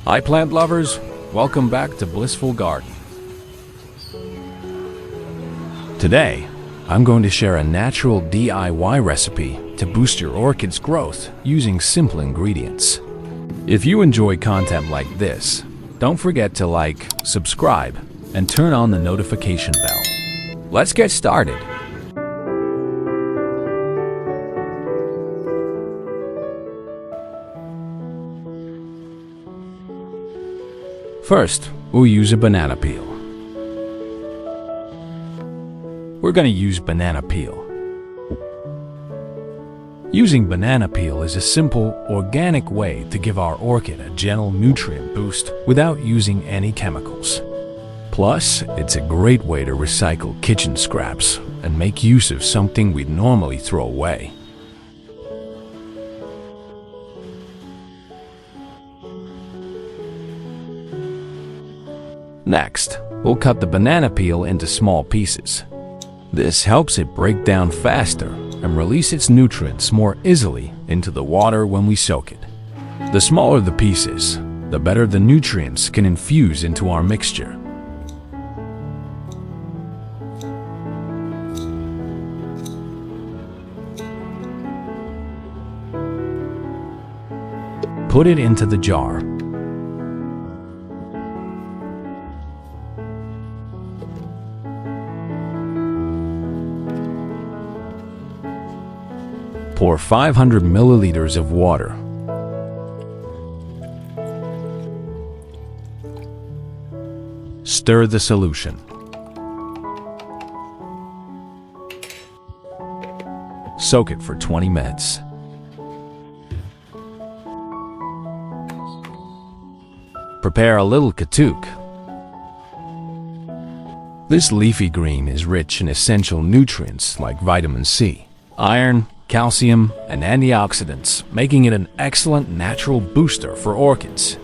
Hi plant lovers, welcome back to Blissful Garden. Today, I'm going to share a natural DIY recipe to boost your orchid's growth using simple ingredients. If you enjoy content like this, don't forget to like, subscribe, and turn on the notification bell. Let's get started. First, we'll use a banana peel. We're going to use banana peel. Using banana peel is a simple, organic way to give our orchid a gentle nutrient boost without using any chemicals. Plus, it's a great way to recycle kitchen scraps and make use of something we'd normally throw away. Next, we'll cut the banana peel into small pieces. This helps it break down faster and release its nutrients more easily into the water when we soak it. The smaller the pieces, the better the nutrients can infuse into our mixture. Put it into the jar. Pour 500 milliliters of water. Stir the solution. Soak it for 20 minutes. Prepare a little katuk. This leafy green is rich in essential nutrients like vitamin C, iron, calcium, and antioxidants, making it an excellent natural booster for orchids.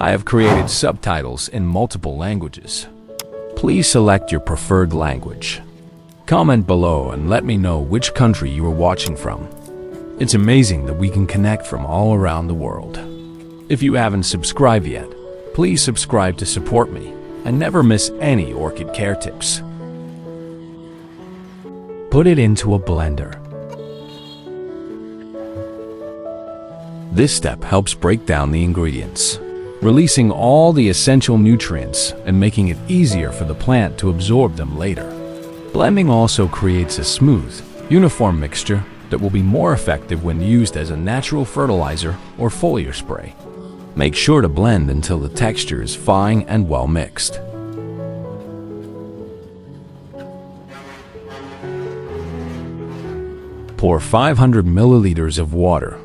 I have created subtitles in multiple languages. Please select your preferred language. Comment below and let me know which country you are watching from. It's amazing that we can connect from all around the world. If you haven't subscribed yet, please subscribe to support me and never miss any orchid care tips. Put it into a blender. This step helps break down the ingredients, releasing all the essential nutrients and making it easier for the plant to absorb them later. Blending also creates a smooth, uniform mixture that will be more effective when used as a natural fertilizer or foliar spray. Make sure to blend until the texture is fine and well mixed. Pour 500 milliliters of water.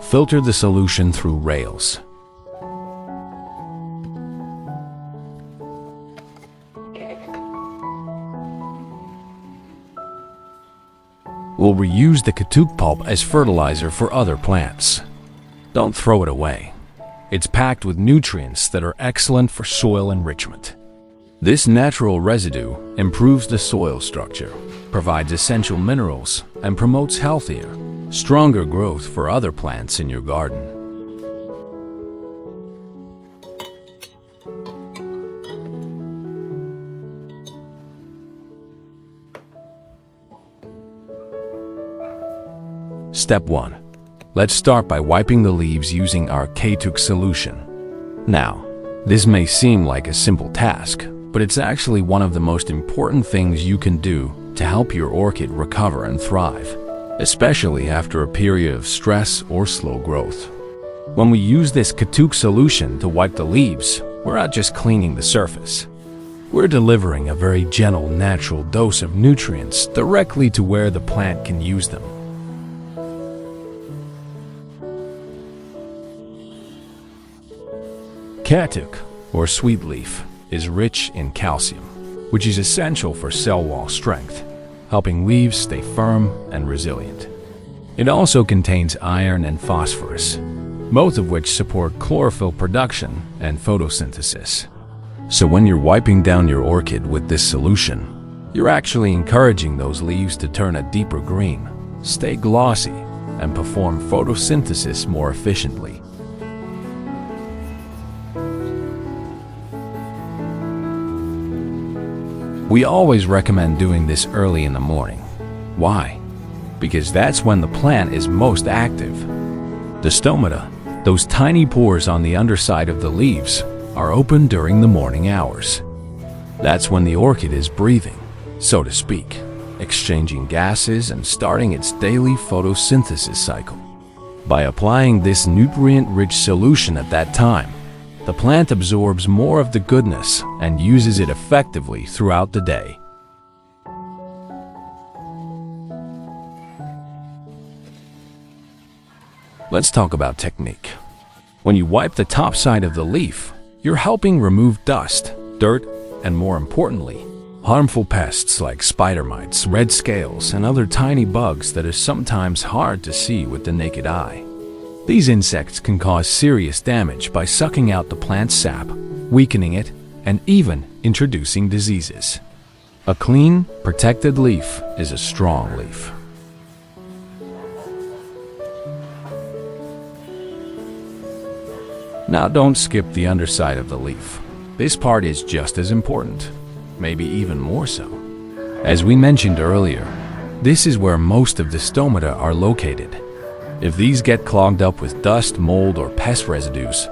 Filter the solution through rails. We'll reuse the katuk pulp as fertilizer for other plants. Don't throw it away. It's packed with nutrients that are excellent for soil enrichment. This natural residue improves the soil structure, provides essential minerals, and promotes healthier, stronger growth for other plants in your garden. Step 1. Let's start by wiping the leaves using our katuk solution. Now, this may seem like a simple task, but it's actually one of the most important things you can do to help your orchid recover and thrive. especially after a period of stress or slow growth. When we use this Katuk solution to wipe the leaves, we're not just cleaning the surface. We're delivering a very gentle, natural dose of nutrients directly to where the plant can use them. Katuk, or sweet leaf, is rich in calcium, which is essential for cell wall strength, helping leaves stay firm and resilient. It also contains iron and phosphorus, both of which support chlorophyll production and photosynthesis. So when you're wiping down your orchid with this solution, you're actually encouraging those leaves to turn a deeper green, stay glossy, and perform photosynthesis more efficiently. We always recommend doing this early in the morning. Why? Because that's when the plant is most active. The stomata, those tiny pores on the underside of the leaves, are open during the morning hours. That's when the orchid is breathing, so to speak, exchanging gases and starting its daily photosynthesis cycle. By applying this nutrient-rich solution at that time, the plant absorbs more of the goodness and uses it effectively throughout the day. Let's talk about technique. When you wipe the top side of the leaf, you're helping remove dust, dirt, and more importantly, harmful pests like spider mites, red scales, and other tiny bugs that are sometimes hard to see with the naked eye. These insects can cause serious damage by sucking out the plant's sap, weakening it, and even introducing diseases. A clean, protected leaf is a strong leaf. Now don't skip the underside of the leaf. This part is just as important, maybe even more so. As we mentioned earlier, this is where most of the stomata are located. If these get clogged up with dust, mold, or pest residues,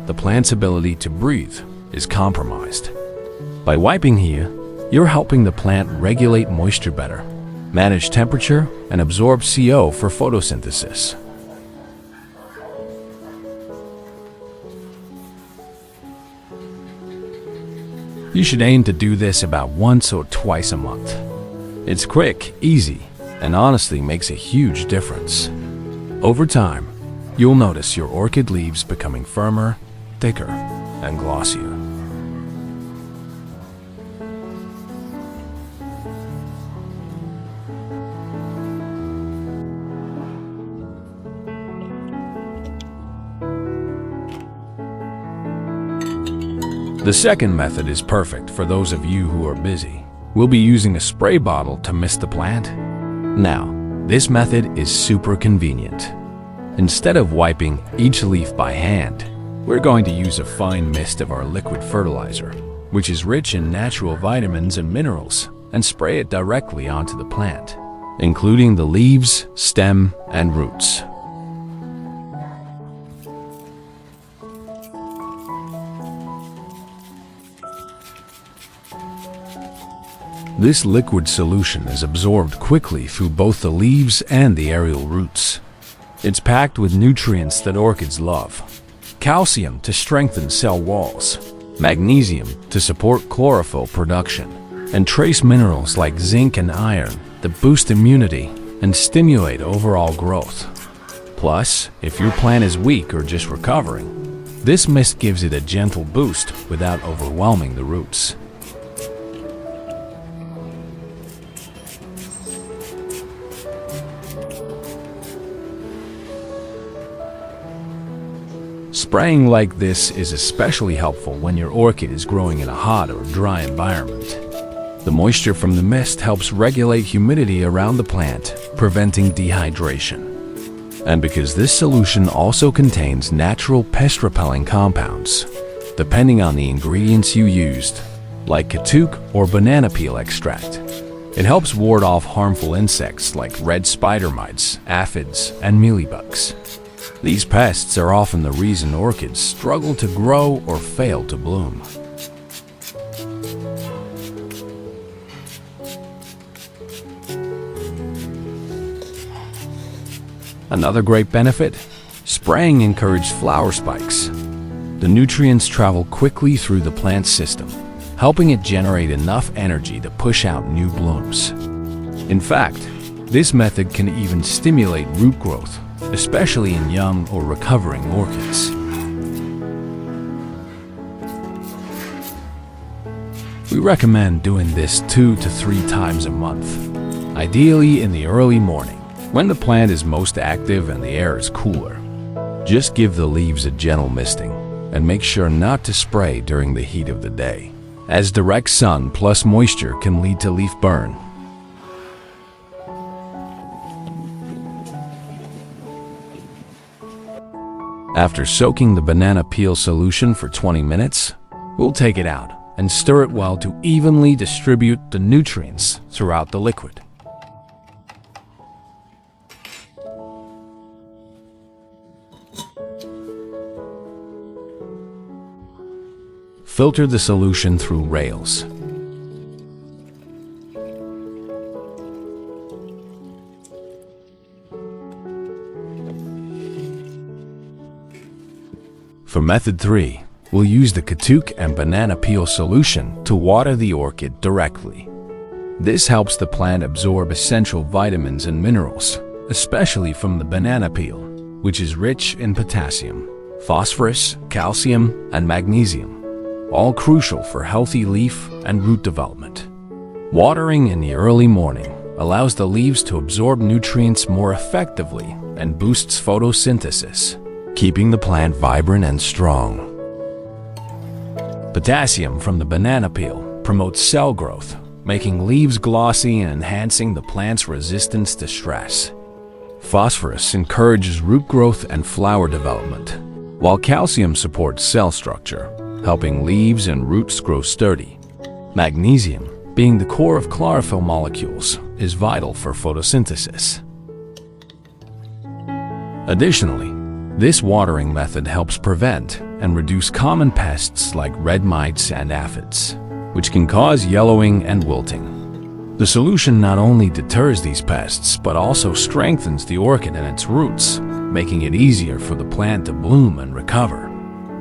the plant's ability to breathe is compromised. By wiping here, you're helping the plant regulate moisture better, manage temperature, and absorb CO for photosynthesis. You should aim to do this about once or twice a month. It's quick, easy, and honestly makes a huge difference. Over time, you'll notice your orchid leaves becoming firmer, thicker, and glossier. The second method is perfect for those of you who are busy. We'll be using a spray bottle to mist the plant. Now, this method is super convenient. Instead of wiping each leaf by hand, we're going to use a fine mist of our liquid fertilizer, which is rich in natural vitamins and minerals, and spray it directly onto the plant, including the leaves, stem, and roots. This liquid solution is absorbed quickly through both the leaves and the aerial roots. It's packed with nutrients that orchids love: calcium to strengthen cell walls, magnesium to support chlorophyll production, and trace minerals like zinc and iron that boost immunity and stimulate overall growth. Plus, if your plant is weak or just recovering, this mist gives it a gentle boost without overwhelming the roots. Spraying like this is especially helpful when your orchid is growing in a hot or dry environment. The moisture from the mist helps regulate humidity around the plant, preventing dehydration. And because this solution also contains natural pest-repelling compounds, depending on the ingredients you used, like Katuk or banana peel extract, it helps ward off harmful insects like red spider mites, aphids, and mealybugs. These pests are often the reason orchids struggle to grow or fail to bloom. Another great benefit: spraying encourages flower spikes. The nutrients travel quickly through the plant system, helping it generate enough energy to push out new blooms. In fact, this method can even stimulate root growth, especially in young or recovering orchids. We recommend doing this 2 to 3 times a month, ideally in the early morning, when the plant is most active and the air is cooler. Just give the leaves a gentle misting, and make sure not to spray during the heat of the day, as direct sun plus moisture can lead to leaf burn. After soaking the banana peel solution for 20 minutes, we'll take it out and stir it well to evenly distribute the nutrients throughout the liquid. Filter the solution through rails. For method 3, we'll use the katuk and banana peel solution to water the orchid directly. This helps the plant absorb essential vitamins and minerals, especially from the banana peel, which is rich in potassium, phosphorus, calcium, and magnesium, all crucial for healthy leaf and root development. Watering in the early morning allows the leaves to absorb nutrients more effectively and boosts photosynthesis, keeping the plant vibrant and strong. Potassium from the banana peel promotes cell growth, making leaves glossy and enhancing the plant's resistance to stress. Phosphorus encourages root growth and flower development, while calcium supports cell structure, helping leaves and roots grow sturdy. Magnesium, being the core of chlorophyll molecules, is vital for photosynthesis. Additionally, this watering method helps prevent and reduce common pests like red mites and aphids, which can cause yellowing and wilting. The solution not only deters these pests, but also strengthens the orchid and its roots, making it easier for the plant to bloom and recover.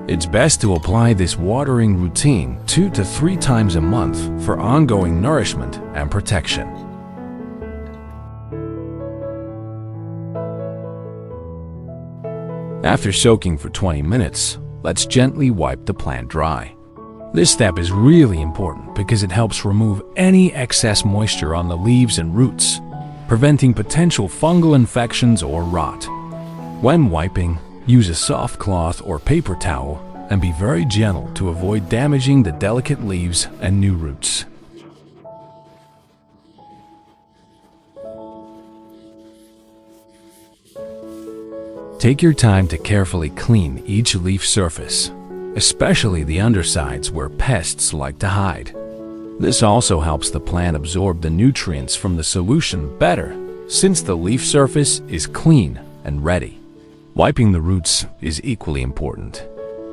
It's best to apply this watering routine 2 to 3 times a month for ongoing nourishment and protection. After soaking for 20 minutes, let's gently wipe the plant dry. This step is really important because it helps remove any excess moisture on the leaves and roots, preventing potential fungal infections or rot. When wiping, use a soft cloth or paper towel and be very gentle to avoid damaging the delicate leaves and new roots. Take your time to carefully clean each leaf surface, especially the undersides where pests like to hide. This also helps the plant absorb the nutrients from the solution better, since the leaf surface is clean and ready. Wiping the roots is equally important.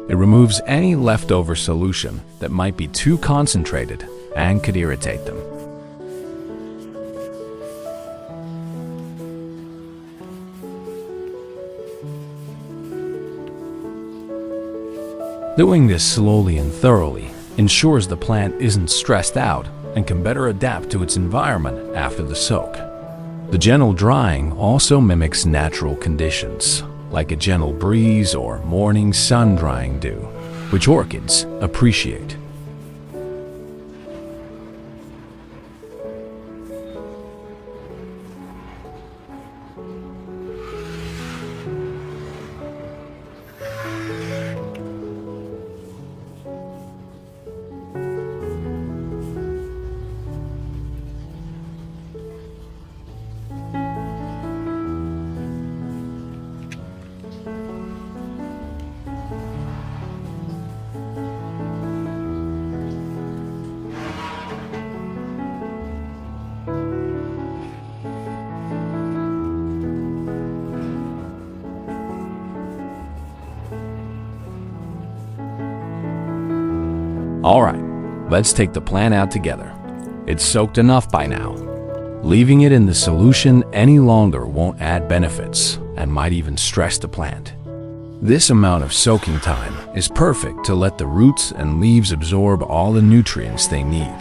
It removes any leftover solution that might be too concentrated and could irritate them. Doing this slowly and thoroughly ensures the plant isn't stressed out and can better adapt to its environment after the soak. The gentle drying also mimics natural conditions, like a gentle breeze or morning sun drying dew, which orchids appreciate. Alright, let's take the plant out together. It's soaked enough by now. Leaving it in the solution any longer won't add benefits, and might even stress the plant. This amount of soaking time is perfect to let the roots and leaves absorb all the nutrients they need.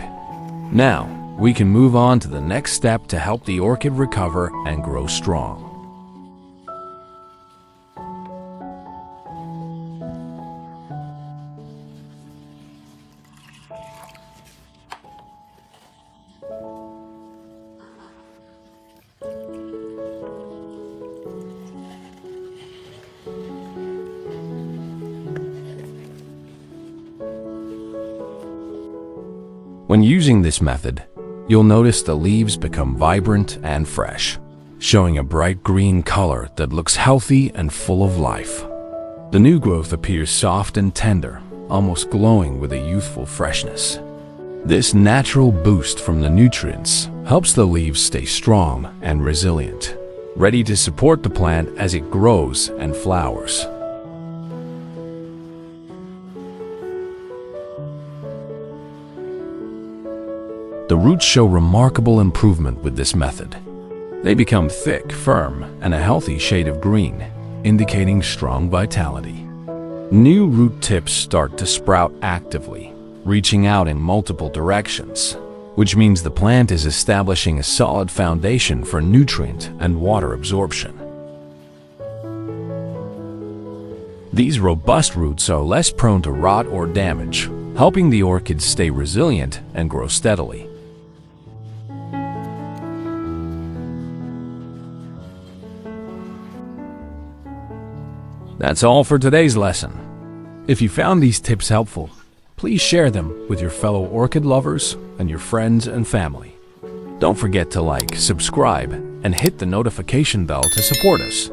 Now, we can move on to the next step to help the orchid recover and grow strong. When using this method, you'll notice the leaves become vibrant and fresh, showing a bright green color that looks healthy and full of life. The new growth appears soft and tender, almost glowing with a youthful freshness. This natural boost from the nutrients helps the leaves stay strong and resilient, ready to support the plant as it grows and flowers. The roots show remarkable improvement with this method. They become thick, firm, and a healthy shade of green, indicating strong vitality. New root tips start to sprout actively, reaching out in multiple directions, which means the plant is establishing a solid foundation for nutrient and water absorption. These robust roots are less prone to rot or damage, helping the orchids stay resilient and grow steadily. That's all for today's lesson. If you found these tips helpful, please share them with your fellow orchid lovers and your friends and family. Don't forget to like, subscribe, and hit the notification bell to support us.